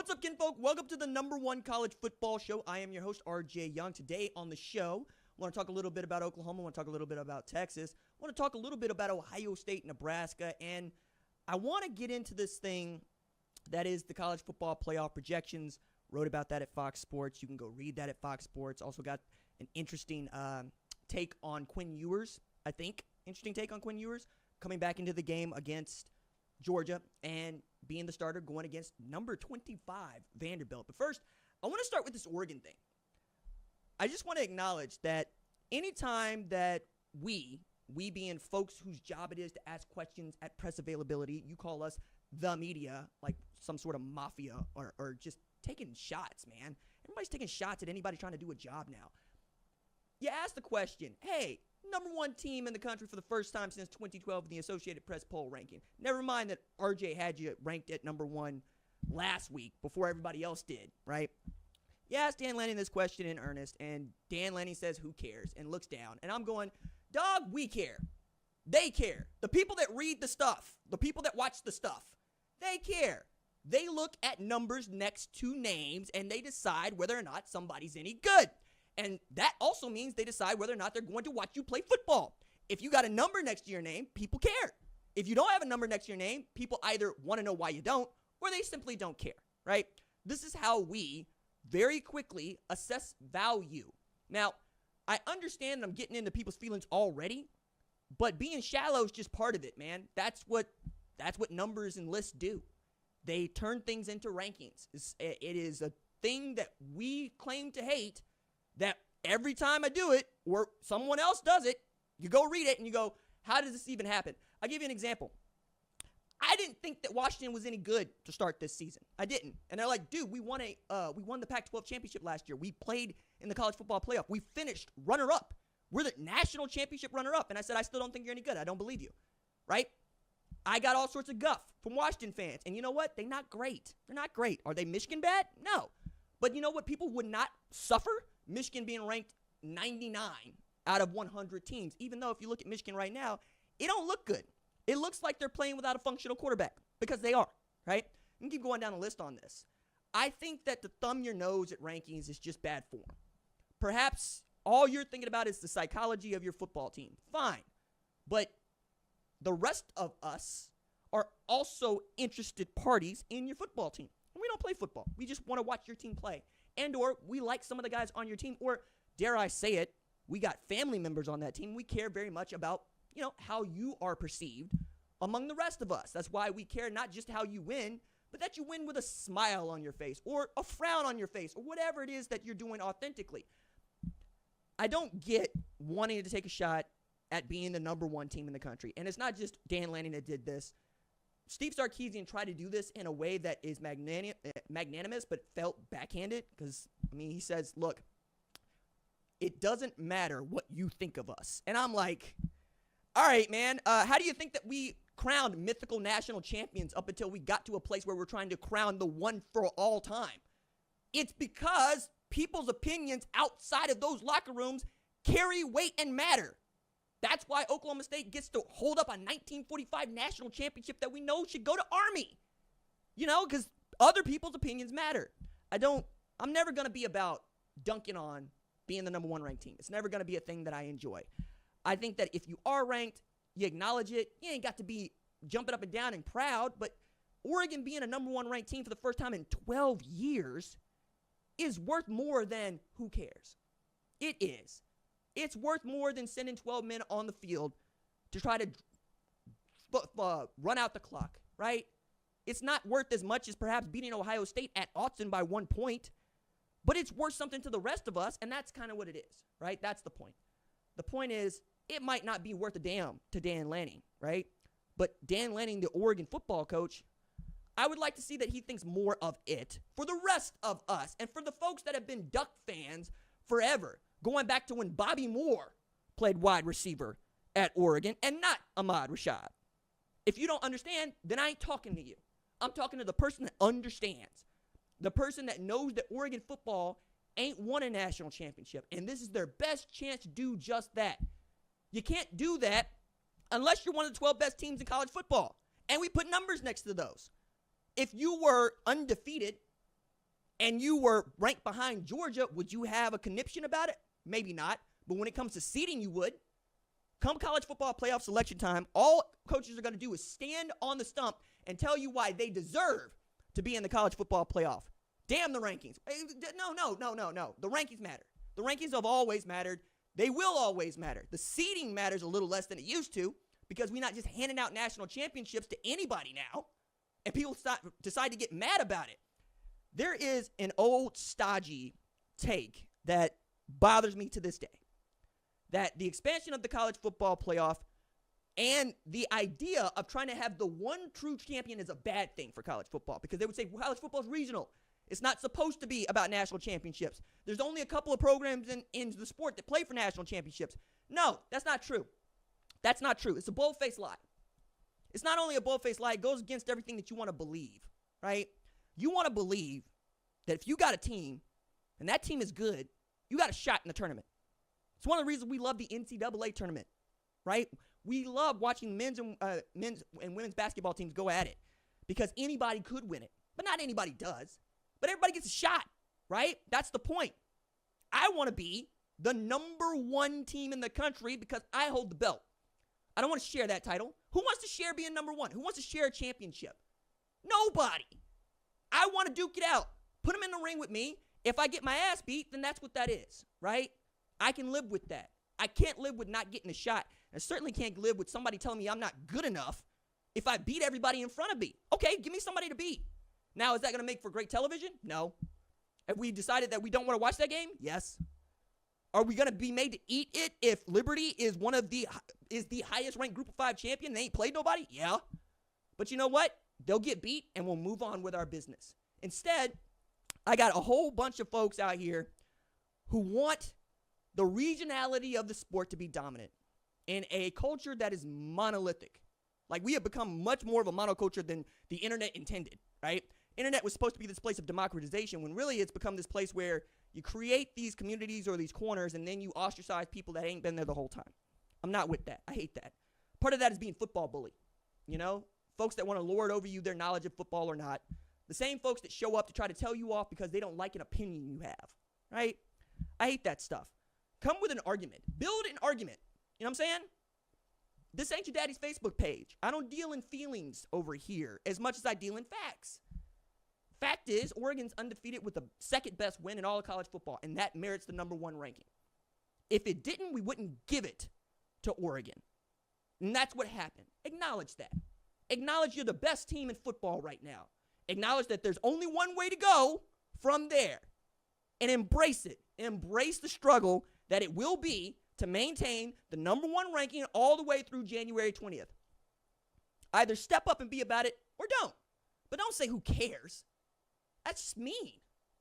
What's up, kinfolk? Welcome to the #1 college football show. I am your host, RJ Young. Today on the show, I want to talk a little bit about Oklahoma. I want to talk a little bit about Texas. I want to talk a little bit about Ohio State, Nebraska, and I want to get into this thing that is the college football playoff projections. Wrote about that at Fox Sports. You can go read that at Fox Sports. Also got an interesting take on Quinn Ewers, I think. Interesting take on Quinn Ewers coming back into the game against Georgia and being the starter going against number 25 Vanderbilt. But first, I want to start with this Oregon thing. I just want to acknowledge that anytime that we being folks whose job it is to ask questions at press availability, you call us the media, like some sort of mafia or just taking shots, man. Everybody's taking shots at anybody trying to do a job now. You ask the question, hey, #1 team in the country for the first time since 2012 in the Associated Press poll ranking. Never mind that RJ had you ranked at #1 last week before everybody else did, right? You ask Dan Lanning this question in earnest, and Dan Lanning says, who cares, and looks down. And I'm going, dog, we care. They care. The people that read the stuff, the people that watch the stuff, they care. They look at numbers next to names, and they decide whether or not somebody's any good. And that also means they decide whether or not they're going to watch you play football. If you got a number next to your name, people care. If you don't have a number next to your name, people either want to know why you don't, or they simply don't care, right? This is how we very quickly assess value. Now, I understand I'm getting into people's feelings already, but being shallow is just part of it, man. That's what numbers and lists do. They turn things into rankings. It is a thing that we claim to hate, that every time I do it or someone else does it, you go read it and you go, how does this even happen? I'll give you an example. I didn't think that Washington was any good to start this season. I didn't. And they're like, dude, we won the Pac-12 championship last year. We played in the college football playoff. We finished runner-up. We're the national championship runner-up. And I said, I still don't think you're any good. I don't believe you, right? I got all sorts of guff from Washington fans. And you know what? They're not great. They're not great. Are they Michigan bad? No. But you know what? People would not suffer? Michigan being ranked 99 out of 100 teams. Even though if you look at Michigan right now, it don't look good. It looks like they're playing without a functional quarterback because they are, right? You can keep going down the list on this. I think that to thumb your nose at rankings is just bad form. Perhaps all you're thinking about is the psychology of your football team. Fine. But the rest of us are also interested parties in your football team. And we don't play football. We just want to watch your team play. And or we like some of the guys on your team, or dare I say it, we got family members on that team. We care very much about, how you are perceived among the rest of us. That's why we care not just how you win, but that you win with a smile on your face or a frown on your face or whatever it is that you're doing authentically. I don't get wanting to take a shot at being the #1 team in the country. And it's not just Dan Lanning that did this. Steve Sarkisian tried to do this in a way that is magnanimous, but felt backhanded because, he says, look, it doesn't matter what you think of us. And I'm like, all right, man, how do you think that we crowned mythical national champions up until we got to a place where we're trying to crown the one for all time? It's because people's opinions outside of those locker rooms carry weight and matter. That's why Oklahoma State gets to hold up a 1945 national championship that we know should go to Army. Because other people's opinions matter. I'm never going to be about dunking on being the #1 ranked team. It's never going to be a thing that I enjoy. I think that if you are ranked, you acknowledge it. You ain't got to be jumping up and down and proud, but Oregon being a #1 ranked team for the first time in 12 years is worth more than who cares. It is. It's worth more than sending 12 men on the field to try to run out the clock, right? It's not worth as much as perhaps beating Ohio State at Autzen by 1 point, but it's worth something to the rest of us, and that's kind of what it is, right? That's the point. The point is, it might not be worth a damn to Dan Lanning, right? But Dan Lanning, the Oregon football coach, I would like to see that he thinks more of it for the rest of us and for the folks that have been Duck fans forever. Going back to when Bobby Moore played wide receiver at Oregon and not Ahmad Rashad. If you don't understand, then I ain't talking to you. I'm talking to the person that understands. The person that knows that Oregon football ain't won a national championship. And this is their best chance to do just that. You can't do that unless you're one of the 12 best teams in college football. And we put numbers next to those. If you were undefeated and you were ranked behind Georgia, would you have a conniption about it? Maybe not. But when it comes to seeding, you would. Come college football playoff selection time, all coaches are going to do is stand on the stump and tell you why they deserve to be in the college football playoff. Damn the rankings. No. The rankings matter. The rankings have always mattered. They will always matter. The seeding matters a little less than it used to because we're not just handing out national championships to anybody now, and people decide to get mad about it. There is an old stodgy take that bothers me to this day, that the expansion of the college football playoff and the idea of trying to have the one true champion is a bad thing for college football, because they would say college football is regional. It's not supposed to be about national championships. There's only a couple of programs in the sport that play for national championships. No, that's not true. That's not true. It's a bold-faced lie. It's not only a bold-faced lie, it goes against everything that you want to believe, right? You want to believe that if you got a team and that team is good, you got a shot in the tournament. It's one of the reasons we love the NCAA tournament, right? We love watching men's and women's basketball teams go at it because anybody could win it, but not anybody does. But everybody gets a shot, right? That's the point. I want to be the number one team in the country because I hold the belt. I don't want to share that title. Who wants to share being number one? Who wants to share a championship? Nobody. I want to duke it out. Put them in the ring with me. If I get my ass beat, then that's what that is, right? I can live with that. I can't live with not getting a shot. I certainly can't live with somebody telling me I'm not good enough if I beat everybody in front of me. Okay, give me somebody to beat. Now, is that going to make for great television? No. Have we decided that we don't want to watch that game? Yes. Are we going to be made to eat it if Liberty is the highest ranked Group of 5 champion? They ain't played nobody? Yeah. But you know what? They'll get beat and we'll move on with our business. Instead, I got a whole bunch of folks out here who want the regionality of the sport to be dominant in a culture that is monolithic. Like, we have become much more of a monoculture than the internet intended, right? Internet was supposed to be this place of democratization when really it's become this place where you create these communities or these corners and then you ostracize people that ain't been there the whole time. I'm not with that. I hate that. Part of that is being football bully, you know? Folks that want to lord over you their knowledge of football or not. The same folks that show up to try to tell you off because they don't like an opinion you have, right? I hate that stuff. Come with an argument. Build an argument. You know what I'm saying? This ain't your daddy's Facebook page. I don't deal in feelings over here as much as I deal in facts. Fact is, Oregon's undefeated with the second best win in all of college football, and that merits the number one ranking. If it didn't, we wouldn't give it to Oregon. And that's what happened. Acknowledge that. Acknowledge you're the best team in football right now. Acknowledge that there's only one way to go from there. And embrace it. Embrace the struggle that it will be to maintain the number one ranking all the way through January 20th. Either step up and be about it or don't. But don't say who cares. That's just mean.